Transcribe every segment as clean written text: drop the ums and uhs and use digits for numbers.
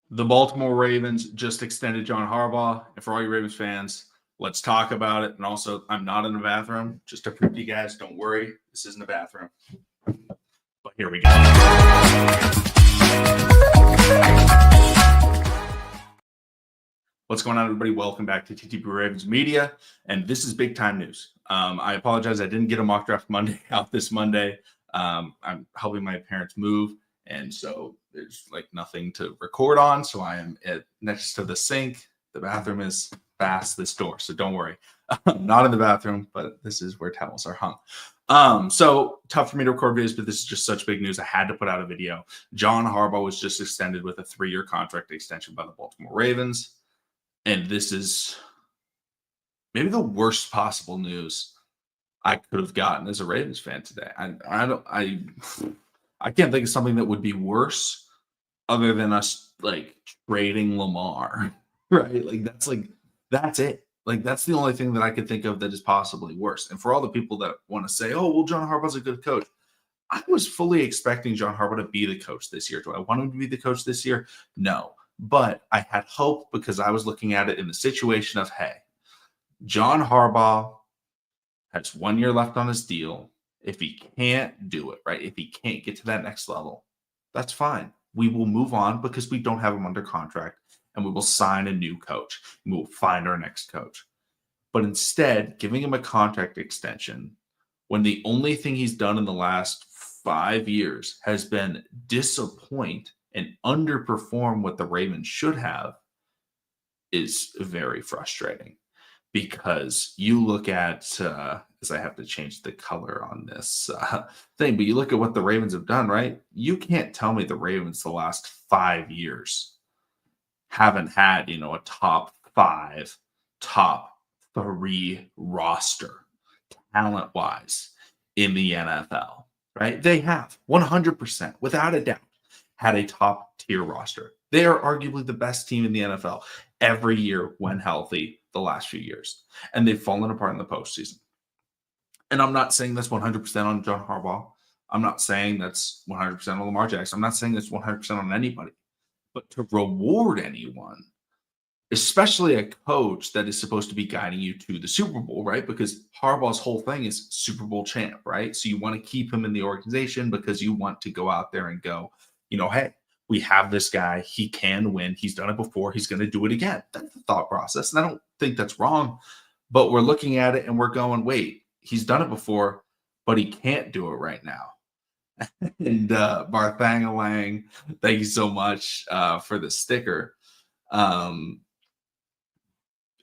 The Baltimore Ravens just extended John Harbaugh. And for all you Ravens fans, let's talk about it. And also, I'm not in the bathroom. Just to prove to you guys, don't worry. This isn't a bathroom. But here we go. What's going on, everybody? Welcome back to TTP Ravens Media. And this is big time news. I apologize. I didn't get a mock draft Monday out this Monday. I'm helping my parents move. And so there's like nothing to record on. So I am next to the sink. The bathroom is past this door. So don't worry. I'm not in the bathroom, but this is where towels are hung. So tough for me to record videos, but this is just such big news. I had to put out a video. John Harbaugh was just extended with a 3-year contract extension by the Baltimore Ravens. And this is maybe the worst possible news I could have gotten as a Ravens fan today. I can't think of something that would be worse other than us like trading Lamar, right? That's it. Like that's the only thing that I could think of that is possibly worse. And for all the people that want to say, "Oh, well, John Harbaugh's a good coach," I was fully expecting John Harbaugh to be the coach this year. Do I want him to be the coach this year? No. But I had hope because I was looking at it in the situation of, hey, John Harbaugh has 1 year left on his deal. If he can't do it, right? If he can't get to that next level, that's fine. We will move on because we don't have him under contract and we will sign a new coach. And we will find our next coach. But instead, giving him a contract extension when the only thing he's done in the last 5 years has been disappoint and underperform what the Ravens should have is very frustrating because you look at, as I have to change the color on this thing, but you look at what the Ravens have done, right? You can't tell me the Ravens the last 5 years haven't had, a top 5, top 3 roster talent-wise in the NFL, right? They have 100%, without a doubt, had a top tier roster. They are arguably the best team in the NFL every year when healthy the last few years. And they've fallen apart in the postseason. And I'm not saying that's 100% on John Harbaugh. I'm not saying that's 100% on Lamar Jackson. I'm not saying that's 100% on anybody. But to reward anyone, especially a coach that is supposed to be guiding you to the Super Bowl, right? Because Harbaugh's whole thing is Super Bowl champ, right? So you want to keep him in the organization because you want to go out there and go, hey, we have this guy. He can win. He's done it before. He's going to do it again. That's the thought process. And I don't think that's wrong. But we're looking at it and we're going, wait, he's done it before, but he can't do it right now. And Barthangalang, thank you so much for the sticker.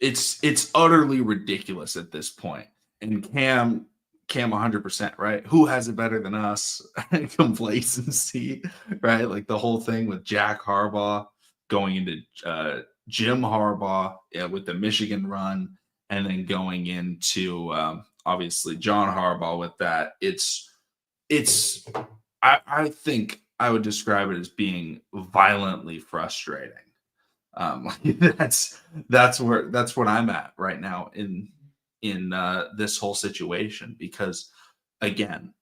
It's utterly ridiculous at this point. And Cam 100%, right? Who has it better than us? Complacency, right? Like the whole thing with Jack Harbaugh going into Jim Harbaugh with the Michigan run, and then going into obviously John Harbaugh with that. I think I would describe it as being violently frustrating. That's what I'm at right now in this whole situation, because again,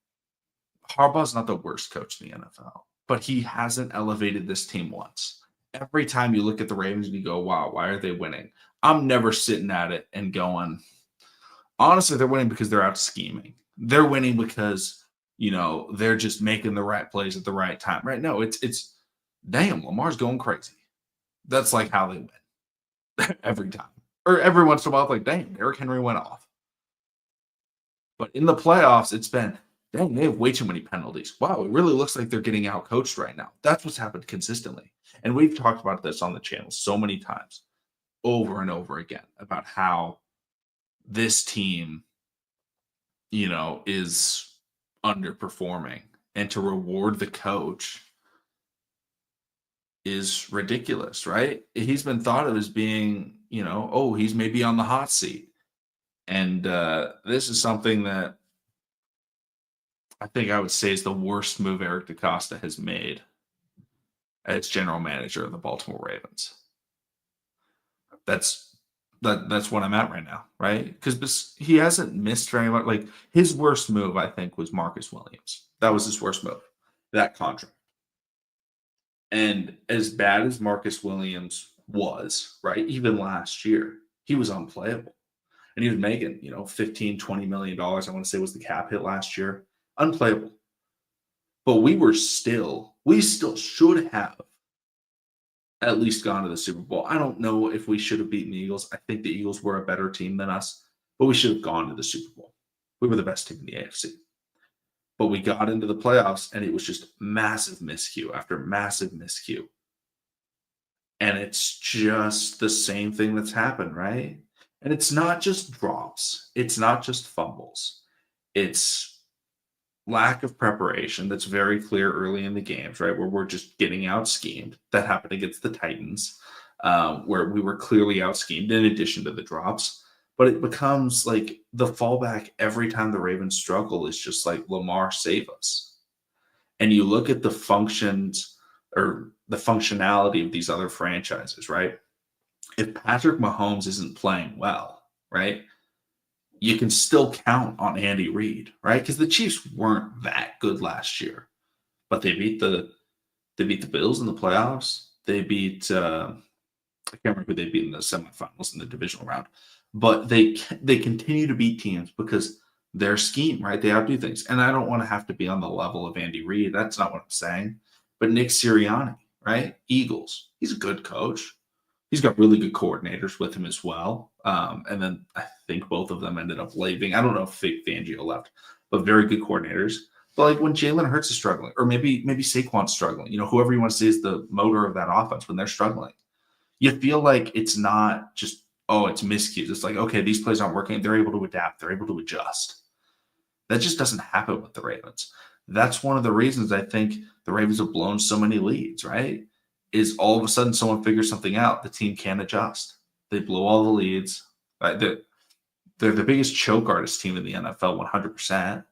Harbaugh's not the worst coach in the NFL, but he hasn't elevated this team once. Every time you look at the Ravens and you go, wow, why are they winning? I'm never sitting at it and going, honestly, they're winning because they're out scheming. They're winning because, they're just making the right plays at the right time. Right? No, it's damn, Lamar's going crazy. That's like how they win every time. Or every once in a while, like, dang, Derrick Henry went off. But in the playoffs, it's been, dang, they have way too many penalties. Wow, it really looks like they're getting out-coached right now. That's what's happened consistently. And we've talked about this on the channel so many times, over and over again, about how this team, is underperforming. And to reward the coach is ridiculous, right? He's been thought of as being, he's maybe on the hot seat. And this is something that I think I would say is the worst move Eric DeCosta has made as general manager of the Baltimore Ravens. That's what I'm at right now, right? Because he hasn't missed very much. Like his worst move, I think, was Marcus Williams. That was his worst move, that contract. And as bad as Marcus Williams was, right, even last year, he was unplayable. And he was making, 15, $20 million, I want to say was the cap hit last year. Unplayable. But we still should have at least gone to the Super Bowl. I don't know if we should have beaten the Eagles. I think the Eagles were a better team than us, but we should have gone to the Super Bowl. We were the best team in the AFC. But we got into the playoffs and it was just massive miscue after massive miscue. And it's just the same thing that's happened, right? And it's not just drops, it's not just fumbles. It's lack of preparation that's very clear early in the games, right? Where we're just getting out schemed. That happened against the Titans, where we were clearly out schemed in addition to the drops. But it becomes like the fallback every time the Ravens struggle is just like, Lamar, save us. And you look at the functions or the functionality of these other franchises, right? If Patrick Mahomes isn't playing well, right, you can still count on Andy Reid, right? Because the Chiefs weren't that good last year, but they beat the Bills in the playoffs. They beat I can't remember who they beat in the semifinals in the divisional round, but they continue to beat teams because their scheme, right? They outdo things, and I don't want to have to be on the level of Andy Reid. That's not what I'm saying. But Nick Sirianni, right? Eagles, he's a good coach. He's got really good coordinators with him as well. And then I think both of them ended up leaving. I don't know if Fangio left, but very good coordinators. But like when Jalen Hurts is struggling, or maybe Saquon's struggling, whoever you want to say is the motor of that offense when they're struggling, you feel like it's not just, oh, it's miscues. It's like, okay, these plays aren't working. They're able to adapt. They're able to adjust. That just doesn't happen with the Ravens. That's one of the reasons I think the Ravens have blown so many leads, right? Is all of a sudden someone figures something out, the team can't adjust. They blow all the leads. Right? They're the biggest choke artist team in the NFL, 100%.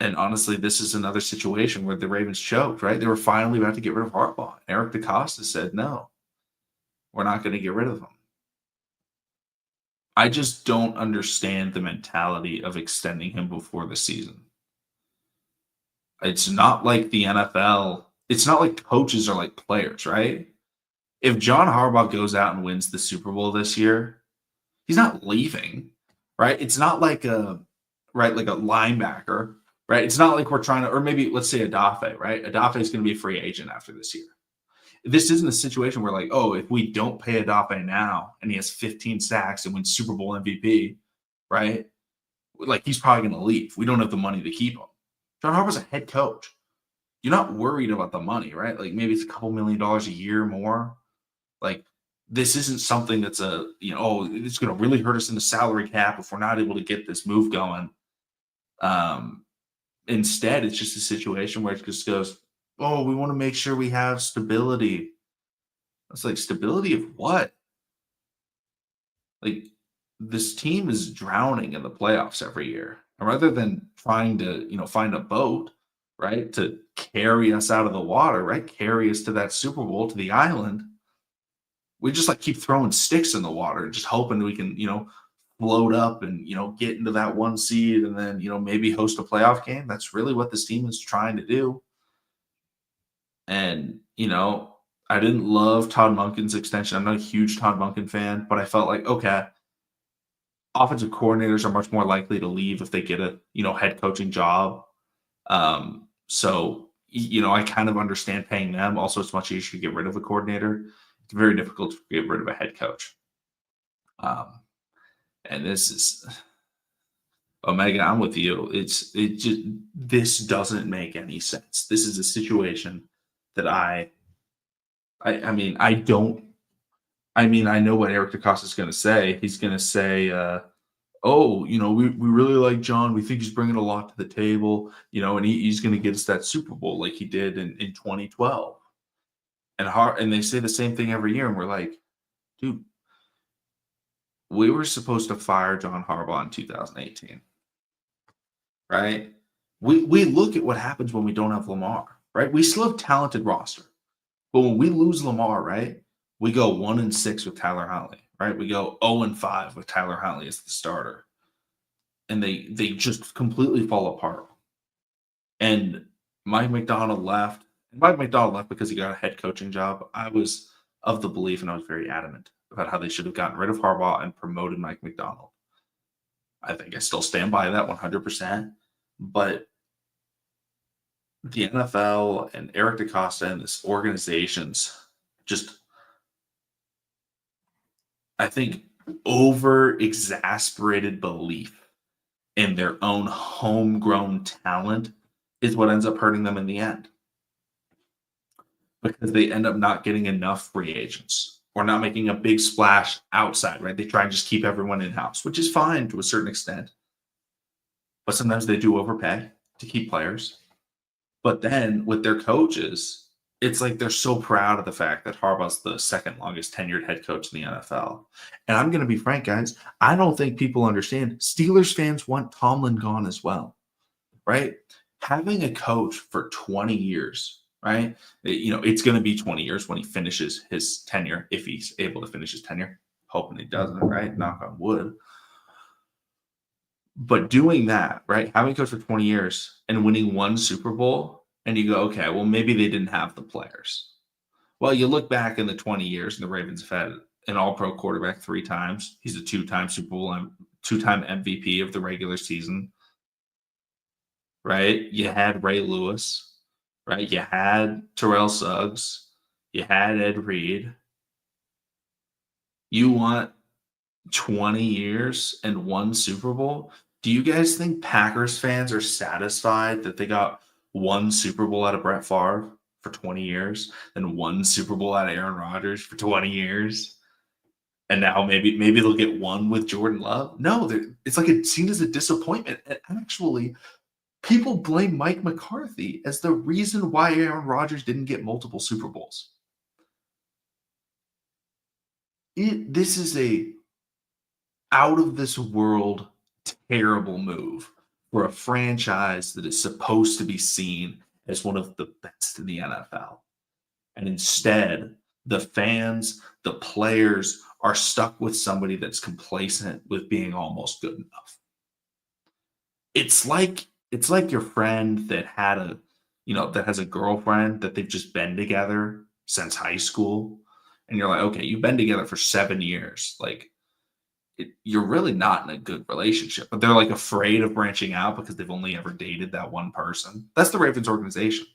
And honestly, this is another situation where the Ravens choked, right? They were finally about to get rid of Harbaugh. Eric DeCosta said, no, we're not going to get rid of him. I just don't understand the mentality of extending him before the season. It's not like the NFL. It's not like coaches are like players, right? If John Harbaugh goes out and wins the Super Bowl this year, he's not leaving, right? It's not like like a linebacker, right? It's not like we're trying to, or maybe let's say Adafe, right? Adafe is going to be a free agent after this year. This isn't a situation where like, oh, if we don't pay Adafe now and he has 15 sacks and wins Super Bowl MVP, right? Like he's probably going to leave. We don't have the money to keep him. John Harbaugh's a head coach. You're not worried about the money, right? Like maybe it's a couple $1 million a year more. Like this isn't something that's it's going to really hurt us in the salary cap if we're not able to get this move going. Instead, it's just a situation where it just goes, oh, we want to make sure we have stability. It's like, stability of what? Like this team is drowning in the playoffs every year. And rather than trying to, find a boat, right, to carry us out of the water, right, carry us to that Super Bowl, to the island, we just like keep throwing sticks in the water, just hoping we can, float up and, get into that 1 seed and then, maybe host a playoff game. That's really what this team is trying to do. And, I didn't love Todd Monken's extension. I'm not a huge Todd Monken fan, but I felt like, okay, offensive coordinators are much more likely to leave if they get a, head coaching job. So, I kind of understand paying them. Also, it's much easier to get rid of a coordinator. It's very difficult to get rid of a head coach. And this is, Omega, I'm with you. This doesn't make any sense. This is a situation that I know what Eric DeCosta is going to say. He's going to say, oh, we really like John. We think he's bringing a lot to the table, and he's going to get us that Super Bowl like he did in 2012. And they say the same thing every year. And we're like, dude, we were supposed to fire John Harbaugh in 2018, right? We look at what happens when we don't have Lamar, right? We still have talented roster. But when we lose Lamar, right, we go 1-6 with Tyler Huntley, right? We go 0-5 with Tyler Huntley as the starter. And they just completely fall apart. And Mike McDonald left. And Mike McDonald left because he got a head coaching job. I was of the belief, and I was very adamant about how they should have gotten rid of Harbaugh and promoted Mike McDonald. I think I still stand by that 100%. But the NFL and Eric DaCosta and this organization's just, I think, over exasperated belief in their own homegrown talent is what ends up hurting them in the end. Because they end up not getting enough free agents or not making a big splash outside, right? They try and just keep everyone in house, which is fine to a certain extent. But sometimes they do overpay to keep players. But then with their coaches, it's like they're so proud of the fact that Harbaugh's the second longest tenured head coach in the NFL. And I'm going to be frank, guys. I don't think people understand. Steelers fans want Tomlin gone as well, right? Having a coach for 20 years, right? It's going to be 20 years when he finishes his tenure, if he's able to finish his tenure. Hoping he doesn't, right? Knock on wood. But doing that, right? Having a coach for 20 years and winning one Super Bowl, and you go, okay, well, maybe they didn't have the players. Well, you look back in the 20 years, and the Ravens have had an all-pro quarterback 3 times. He's a 2-time Super Bowl, 2-time MVP of the regular season, right? You had Ray Lewis, right? You had Terrell Suggs. You had Ed Reed. You want 20 years and 1 Super Bowl? Do you guys think Packers fans are satisfied that they got 1 Super Bowl out of Brett Favre for 20 years and 1 Super Bowl out of Aaron Rodgers for 20 years? And now maybe they'll get 1 with Jordan Love? No, it's like it's seen as a disappointment. And actually, people blame Mike McCarthy as the reason why Aaron Rodgers didn't get multiple Super Bowls. This is a out of this world terrible move for a franchise that is supposed to be seen as one of the best in the NFL. And instead, the fans, the players are stuck with somebody that's complacent with being almost good enough. It's like your friend that had that has a girlfriend that they've just been together since high school. And you're like, okay, you've been together for 7 years. Like, you're really not in a good relationship, but they're like afraid of branching out because they've only ever dated that one person. That's the Ravens organization.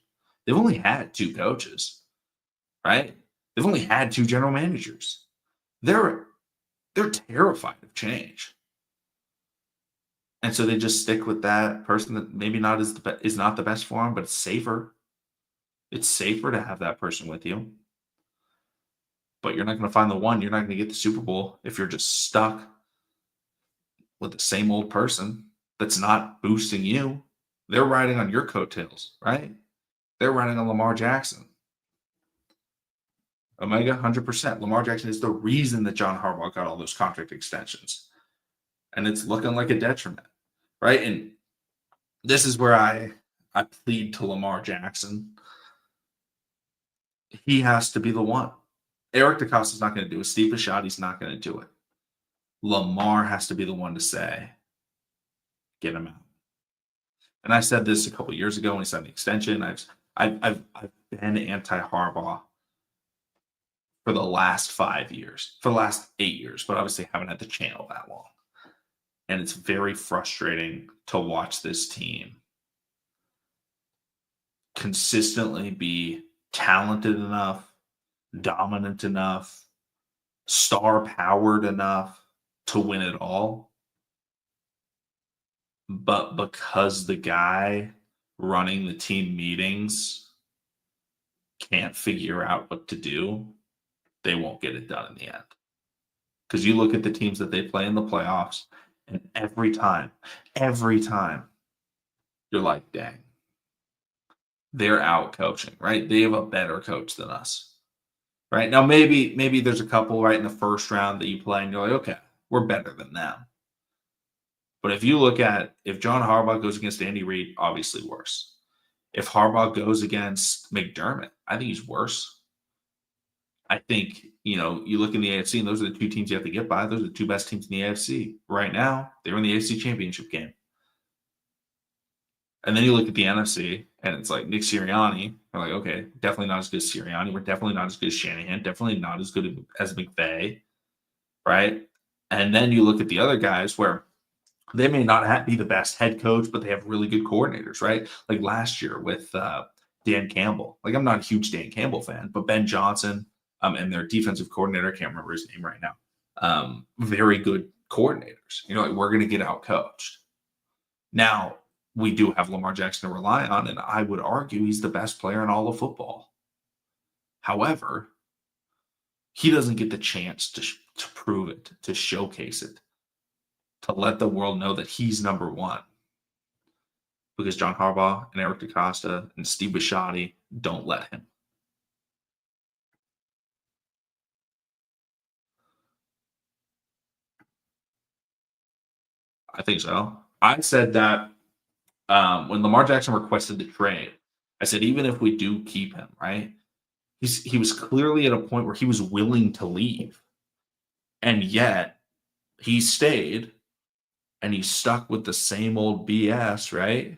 They've only had 2 coaches, right? They've only had 2 general managers. They're terrified of change. And so they just stick with that person that maybe is not the best for them, but it's safer. It's safer to have that person with you. But you're not going to find the one. You're not going to get the Super Bowl if you're just stuck with the same old person that's not boosting you. They're riding on your coattails, right? They're riding on Lamar Jackson. Omega, 100%. Lamar Jackson is the reason that John Harbaugh got all those contract extensions. And it's looking like a detriment, right? And this is where I plead to Lamar Jackson. He has to be the one. Eric DaCosta's not going to do it. Steve Bisciotti's not going to do it. Lamar has to be the one to say, get him out. And I said this a couple of years ago when he signed the extension. I've been anti-Harbaugh for the last 5 years, for the last 8 years, but obviously haven't had the channel that long. And it's very frustrating to watch this team consistently be talented enough, dominant enough, star-powered enough to win it all. But because the guy running the team meetings can't figure out what to do, they won't get it done in the end. Because you look at the teams that they play in the playoffs, and every time, you're like, dang, they're out coaching, right? They have a better coach than us, right? Now, maybe there's a couple right in the first round that you play, and you're like, okay, we're better than them. But if you look at, if John Harbaugh goes against Andy Reid, obviously worse. If Harbaugh goes against McDermott, I think he's worse. I think, you look in the AFC, and those are the 2 teams you have to get by. Those are the 2 best teams in the AFC. Right now, they're in the AFC Championship game. And then you look at the NFC, And it's like Nick Sirianni. We're like, okay, definitely not as good as Sirianni. We're definitely not as good as Shanahan. Definitely not as good as McVay, right? And then you look at the other guys where they may not be the best head coach, but they have really good coordinators, right? Like last year with Dan Campbell. Like I'm not a huge Dan Campbell fan, but Ben Johnson and their defensive coordinator, I can't remember his name right now. Very good coordinators. Like we're going to get out coached. Now we do have Lamar Jackson to rely on, and I would argue he's the best player in all of football. However, he doesn't get the chance to prove it, to showcase it, to let the world know that he's number one. Because John Harbaugh and Eric DeCosta and Steve Bisciotti don't let him. I think so. I said that when Lamar Jackson requested the trade, I said, even if we do keep him, right? He was clearly at a point where he was willing to leave. And yet he stayed and he stuck with the same old BS, right?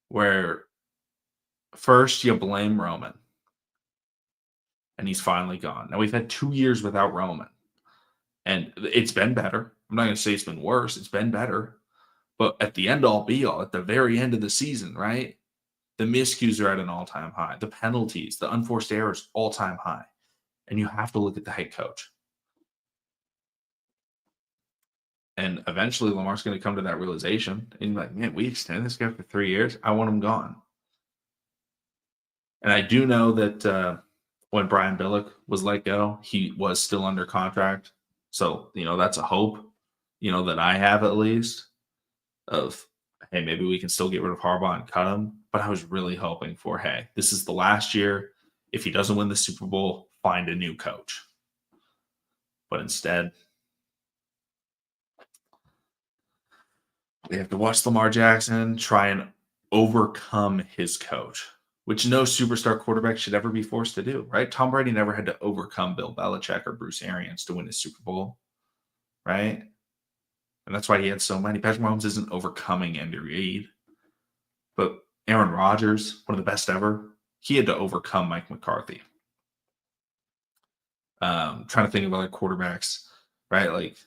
Where first you blame Roman and he's finally gone. Now we've had 2 years without Roman and it's been better. I'm not going to say it's been worse. It's been better. But at the end all be all, at the very end of the season, right? The miscues are at an all-time high. The penalties, the unforced errors, all-time high. And you have to look at the head coach. And eventually Lamar's going to come to that realization. And you're like, man, we extended this guy for 3 years. I want him gone. And I do know that when Brian Billick was let go, he was still under contract. So, that's a hope, that I have at least of, hey, maybe we can still get rid of Harbaugh and cut him. But I was really hoping for, hey, this is the last year. If he doesn't win the Super Bowl, find a new coach. But instead, we have to watch Lamar Jackson try and overcome his coach, which no superstar quarterback should ever be forced to do, right? Tom Brady never had to overcome Bill Belichick or Bruce Arians to win his Super Bowl, right? And that's why he had so many. Patrick Mahomes isn't overcoming Andy Reid. But Aaron Rodgers, one of the best ever, he had to overcome Mike McCarthy. Trying to think of other quarterbacks, right? Like,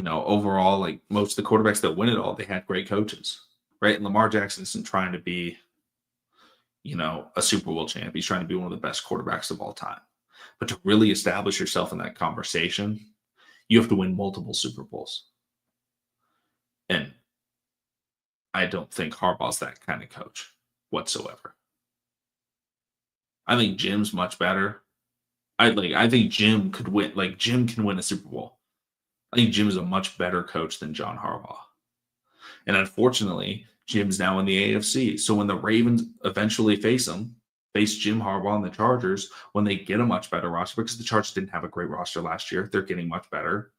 overall, like most of the quarterbacks that win it all, they had great coaches, right? And Lamar Jackson isn't trying to be, a Super Bowl champ. He's trying to be one of the best quarterbacks of all time. But to really establish yourself in that conversation, you have to win multiple Super Bowls. And I don't think Harbaugh's that kind of coach whatsoever. I think Jim's much better. I think Jim could win. Like Jim can win a Super Bowl. I think Jim is a much better coach than John Harbaugh. And unfortunately, Jim's now in the AFC. So when the Ravens eventually face Jim Harbaugh and the Chargers, when they get a much better roster, because the Chargers didn't have a great roster last year, they're getting much better.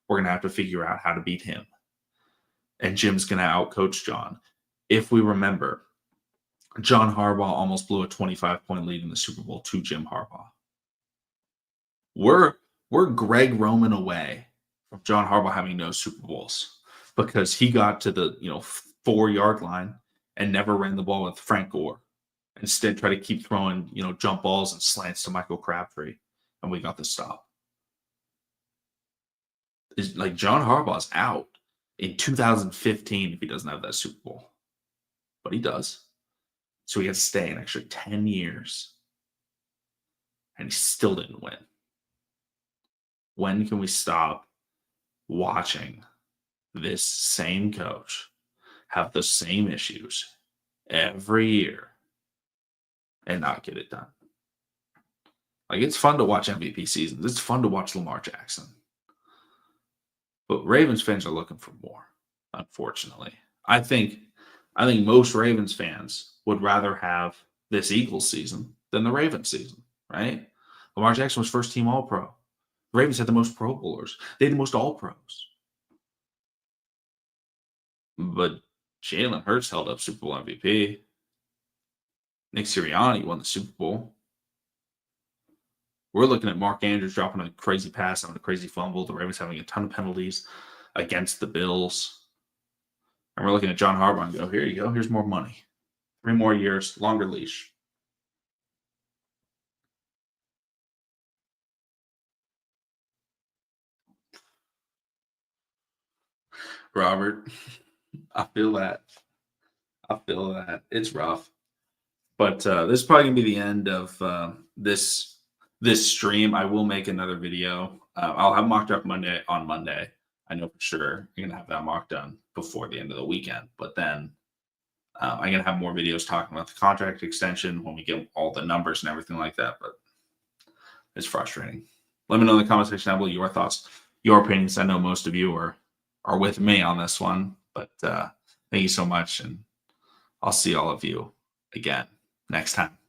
We're going to have to figure out how to beat him. And Jim's going to outcoach John. If we remember, John Harbaugh almost blew a 25-point lead in the Super Bowl to Jim Harbaugh. We're Greg Roman away from John Harbaugh having no Super Bowls because he got to the 4-yard line and never ran the ball with Frank Gore. Instead, try to keep throwing jump balls and slants to Michael Crabtree, and we got the stop. Is like John Harbaugh's out in 2015 if he doesn't have that Super Bowl, but he does. So he has to stay an extra 10 years, and he still didn't win. When can we stop watching this same coach have the same issues every year and not get it done? Like, it's fun to watch MVP seasons. It's fun to watch Lamar Jackson. But Ravens fans are looking for more, unfortunately. I think most Ravens fans would rather have this Eagles season than the Ravens season, right? Lamar Jackson was first team All-Pro. The Ravens had the most Pro Bowlers. They had the most All-Pros. But Jalen Hurts held up Super Bowl MVP. Nick Sirianni won the Super Bowl. We're looking at Mark Andrews dropping a crazy pass, having a crazy fumble. The Ravens having a ton of penalties against the Bills. And we're looking at John Harbaugh and go, here you go. Here's more money. 3 more years, longer leash. Robert, I feel that. I feel that. It's rough. But this is probably gonna be the end of this stream. I will make another video. I'll have mock draft Monday on Monday. I know for sure you're gonna have that mock done before the end of the weekend. But then I'm gonna have more videos talking about the contract extension when we get all the numbers and everything like that. But it's frustrating. Let me know in the comment section down below your thoughts, your opinions. I know most of you are with me on this one. But thank you so much, and I'll see all of you again next time.